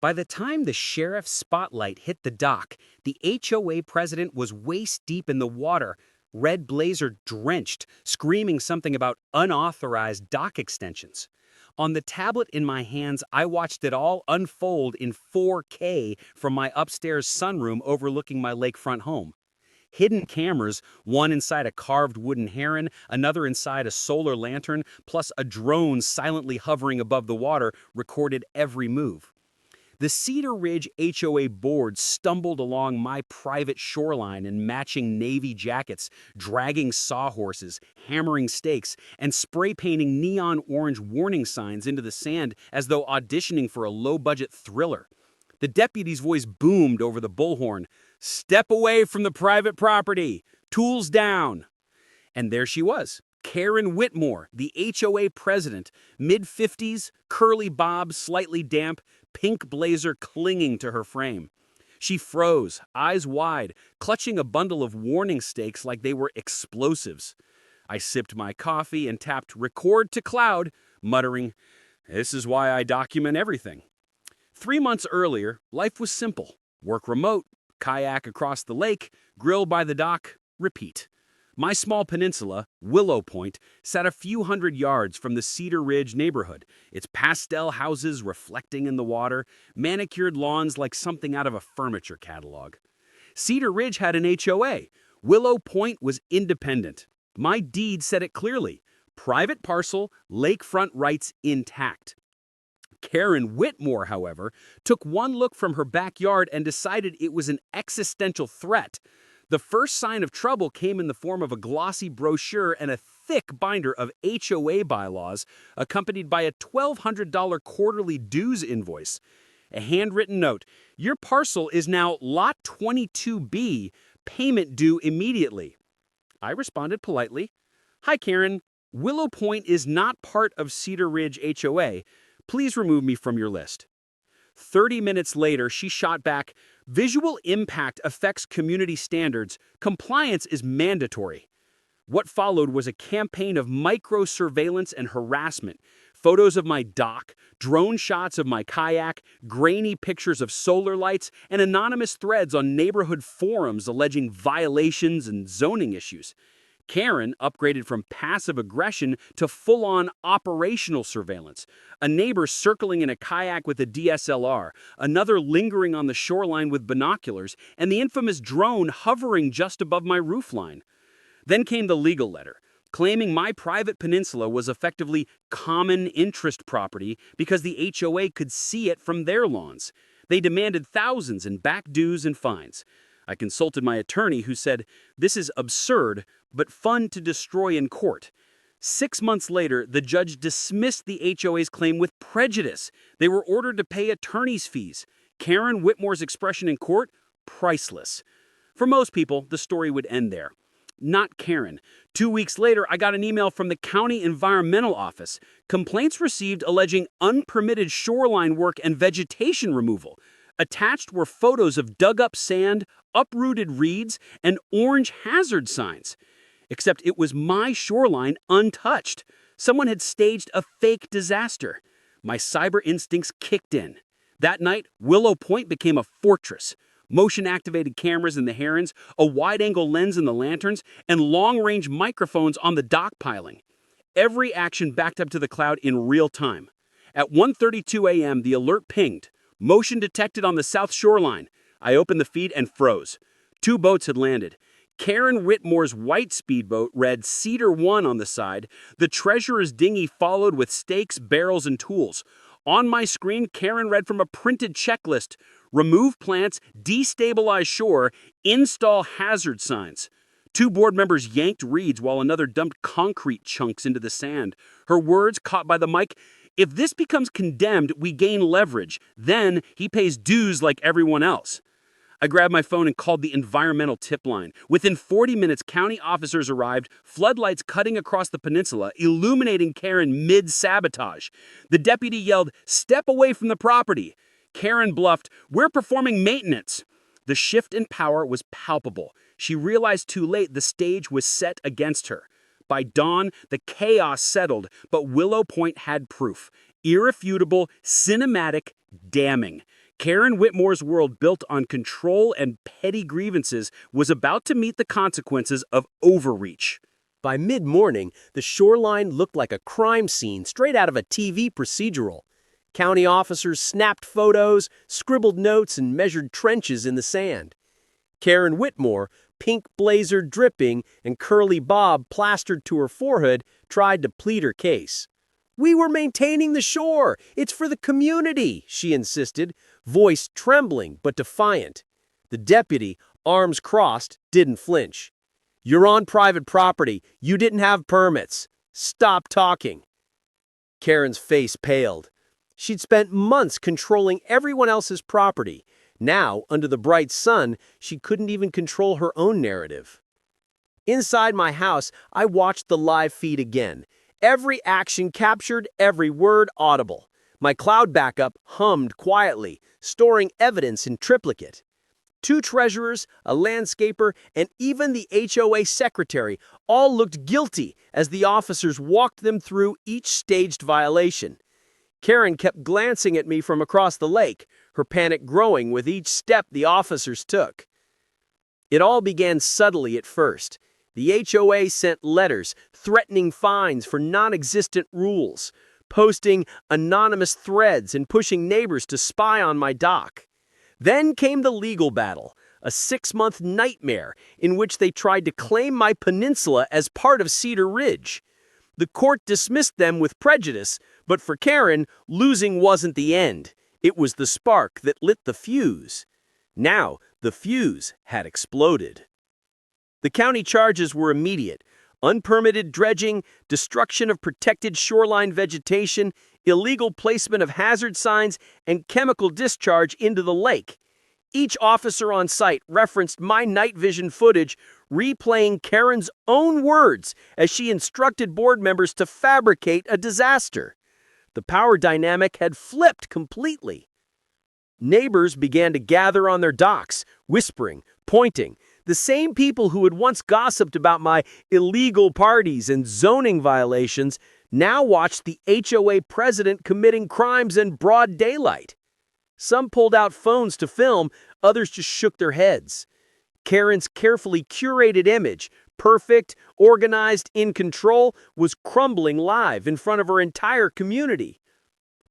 By the time the sheriff's spotlight hit the dock, the HOA president was waist deep in the water, red blazer drenched, screaming something about unauthorized dock extensions. On the tablet in my hands, I watched it all unfold in 4K from my upstairs sunroom overlooking my lakefront home. Hidden cameras, one inside a carved wooden heron, another inside a solar lantern, plus a drone silently hovering above the water, recorded every move. The Cedar Ridge HOA board stumbled along my private shoreline in matching navy jackets, dragging sawhorses, hammering stakes, and spray painting neon orange warning signs into the sand as though auditioning for a low-budget thriller. The deputy's voice boomed over the bullhorn. "Step away from the private property! Tools down!" And there she was, Karen Whitmore, the HOA president, mid-50s, curly bob, slightly damp, pink blazer clinging to her frame. She froze, eyes wide, clutching a bundle of warning stakes like they were explosives. I sipped my coffee and tapped record to cloud, muttering, "This is why I document everything." 3 months earlier, life was simple. Work remote, kayak across the lake, grill by the dock, repeat. My small peninsula, Willow Point, sat a few hundred yards from the Cedar Ridge neighborhood, its pastel houses reflecting in the water, manicured lawns like something out of a furniture catalog. Cedar Ridge had an HOA. Willow Point was independent. My deed said it clearly. Private parcel, lakefront rights intact. Karen Whitmore, however, took one look from her backyard and decided it was an existential threat. The first sign of trouble came in the form of a glossy brochure and a thick binder of HOA bylaws, accompanied by a $1,200 quarterly dues invoice. A handwritten note, "Your parcel is now Lot 22B, payment due immediately." I responded politely, "Hi, Karen. Willow Point is not part of Cedar Ridge HOA. Please remove me from your list." 30 minutes later, she shot back, "Visual impact affects community standards. Compliance is mandatory." What followed was a campaign of micro-surveillance and harassment. Photos of my dock, drone shots of my kayak, grainy pictures of solar lights, and anonymous threads on neighborhood forums alleging violations and zoning issues. Karen upgraded from passive aggression to full-on operational surveillance. A neighbor circling in a kayak with a DSLR, another lingering on the shoreline with binoculars, and the infamous drone hovering just above my roofline. Then came the legal letter, claiming my private peninsula was effectively common interest property because the HOA could see it from their lawns. They demanded thousands in back dues and fines. I consulted my attorney, who said, "This is absurd, but fun to destroy in court." 6 months later, the judge dismissed the HOA's claim with prejudice. They were ordered to pay attorney's fees. Karen Whitmore's expression in court? Priceless. For most people, the story would end there. Not Karen. 2 weeks later, I got an email from the county environmental office. Complaints received alleging unpermitted shoreline work and vegetation removal. Attached were photos of dug-up sand, uprooted reeds, and orange hazard signs. Except it was my shoreline untouched. Someone had staged a fake disaster. My cyber instincts kicked in. That night, Willow Point became a fortress. Motion-activated cameras in the herons, a wide-angle lens in the lanterns, and long-range microphones on the dock piling. Every action backed up to the cloud in real time. At 1:32 a.m., the alert pinged. "Motion detected on the south shoreline." I opened the feed and froze. 2 boats had landed. Karen Whitmore's white speedboat read Cedar 1 on the side. The treasurer's dinghy followed with stakes, barrels, and tools. On my screen, Karen read from a printed checklist: remove plants, destabilize shore, install hazard signs. 2 board members yanked reeds while another dumped concrete chunks into the sand. Her words, caught by the mic: "If this becomes condemned, we gain leverage. Then he pays dues like everyone else." I grabbed my phone and called the environmental tip line. Within 40 minutes, county officers arrived, floodlights cutting across the peninsula, illuminating Karen mid-sabotage. The deputy yelled, "Step away from the property." Karen bluffed, "We're performing maintenance." The shift in power was palpable. She realized too late the stage was set against her. By dawn, the chaos settled, but Willow Point had proof. Irrefutable, cinematic, damning. Karen Whitmore's world built on control and petty grievances was about to meet the consequences of overreach. By mid-morning, the shoreline looked like a crime scene straight out of a TV procedural. County officers snapped photos, scribbled notes, and measured trenches in the sand. Karen Whitmore, pink blazer dripping and curly bob plastered to her forehead, tried to plead her case. "We were maintaining the shore. It's for the community," she insisted, voice trembling but defiant. The deputy, arms crossed, didn't flinch. "You're on private property. You didn't have permits. Stop talking." Karen's face paled. She'd spent months controlling everyone else's property. Now, under the bright sun, she couldn't even control her own narrative. Inside my house, I watched the live feed again. Every action captured, every word audible. My cloud backup hummed quietly, storing evidence in triplicate. 2 treasurers, a landscaper, and even the HOA secretary all looked guilty as the officers walked them through each staged violation. Karen kept glancing at me from across the lake, her panic growing with each step the officers took. It all began subtly at first. The HOA sent letters threatening fines for non-existent rules, posting anonymous threads and pushing neighbors to spy on my dock. Then came the legal battle, a 6-month nightmare in which they tried to claim my peninsula as part of Cedar Ridge. The court dismissed them with prejudice, but for Karen, losing wasn't the end. It was the spark that lit the fuse. Now, the fuse had exploded. The county charges were immediate: unpermitted dredging, destruction of protected shoreline vegetation, illegal placement of hazard signs, and chemical discharge into the lake. Each officer on site referenced my night vision footage, replaying Karen's own words as she instructed board members to fabricate a disaster. The power dynamic had flipped completely. Neighbors began to gather on their docks, whispering, pointing. The same people who had once gossiped about my illegal parties and zoning violations now watched the HOA president committing crimes in broad daylight. Some pulled out phones to film, others just shook their heads. Karen's carefully curated image, perfect, organized, in control, was crumbling live in front of her entire community.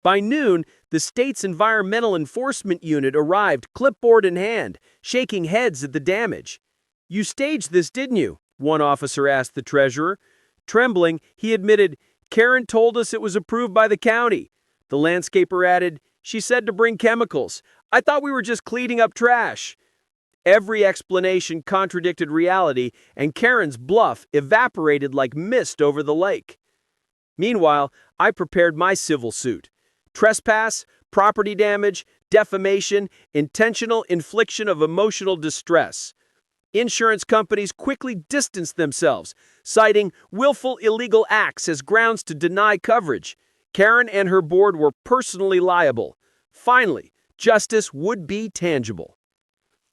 By noon, the state's Environmental Enforcement Unit arrived, clipboard in hand, shaking heads at the damage. "You staged this, didn't you?" one officer asked the treasurer. Trembling, he admitted, "Karen told us it was approved by the county." The landscaper added, "She said to bring chemicals. I thought we were just cleaning up trash." Every explanation contradicted reality, and Karen's bluff evaporated like mist over the lake. Meanwhile, I prepared my civil suit. Trespass, property damage, defamation, intentional infliction of emotional distress. Insurance companies quickly distanced themselves, citing willful illegal acts as grounds to deny coverage. Karen and her board were personally liable. Finally, justice would be tangible.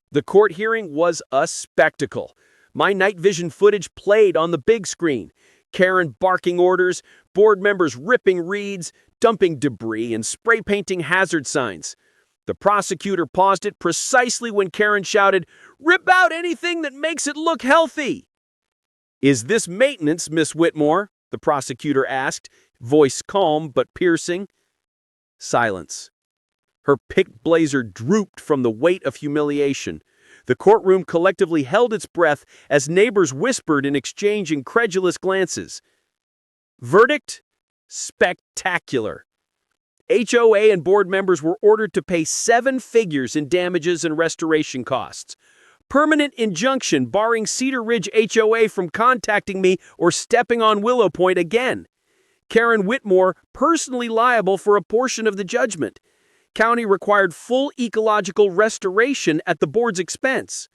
The court hearing was a spectacle. My night vision footage played on the big screen. Karen barking orders, board members ripping reeds, dumping debris, and spray painting hazard signs. The prosecutor paused it precisely when Karen shouted, "Rip out anything that makes it look healthy!" "Is this maintenance, Miss Whitmore?" the prosecutor asked, voice calm but piercing. Silence. Her picked blazer drooped from the weight of humiliation. The courtroom collectively held its breath as neighbors whispered in exchange incredulous glances. Verdict? Spectacular. HOA and board members were ordered to pay 7 figures in damages and restoration costs. Permanent injunction barring Cedar Ridge HOA from contacting me or stepping on Willow Point again. Karen Whitmore personally liable for a portion of the judgment. County required full ecological restoration at the board's expense.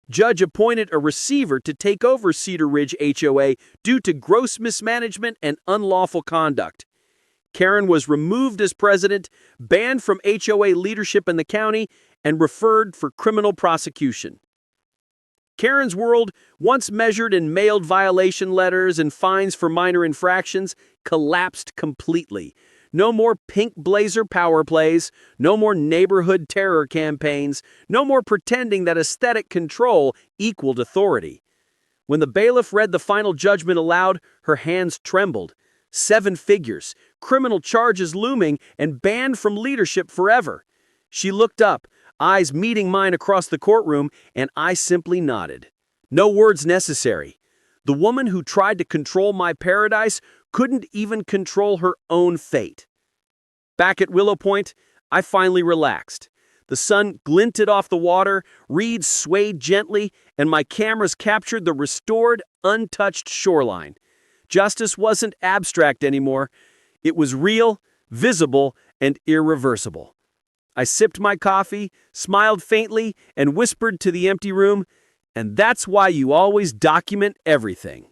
Judge appointed a receiver to take over Cedar Ridge HOA due to gross mismanagement and unlawful conduct. Karen was removed as president, banned from HOA leadership in the county, and referred for criminal prosecution. Karen's world, once measured in mailed violation letters and fines for minor infractions, collapsed completely. No more pink blazer power plays, no more neighborhood terror campaigns, no more pretending that aesthetic control equaled authority. When the bailiff read the final judgment aloud, her hands trembled. 7 figures, criminal charges looming, and banned from leadership forever. She looked up, eyes meeting mine across the courtroom, and I simply nodded. No words necessary. The woman who tried to control my paradise couldn't even control her own fate. Back at Willow Point, I finally relaxed. The sun glinted off the water, reeds swayed gently, and my cameras captured the restored, untouched shoreline. Justice wasn't abstract anymore. It was real, visible, and irreversible. I sipped my coffee, smiled faintly, and whispered to the empty room, "And that's why you always document everything."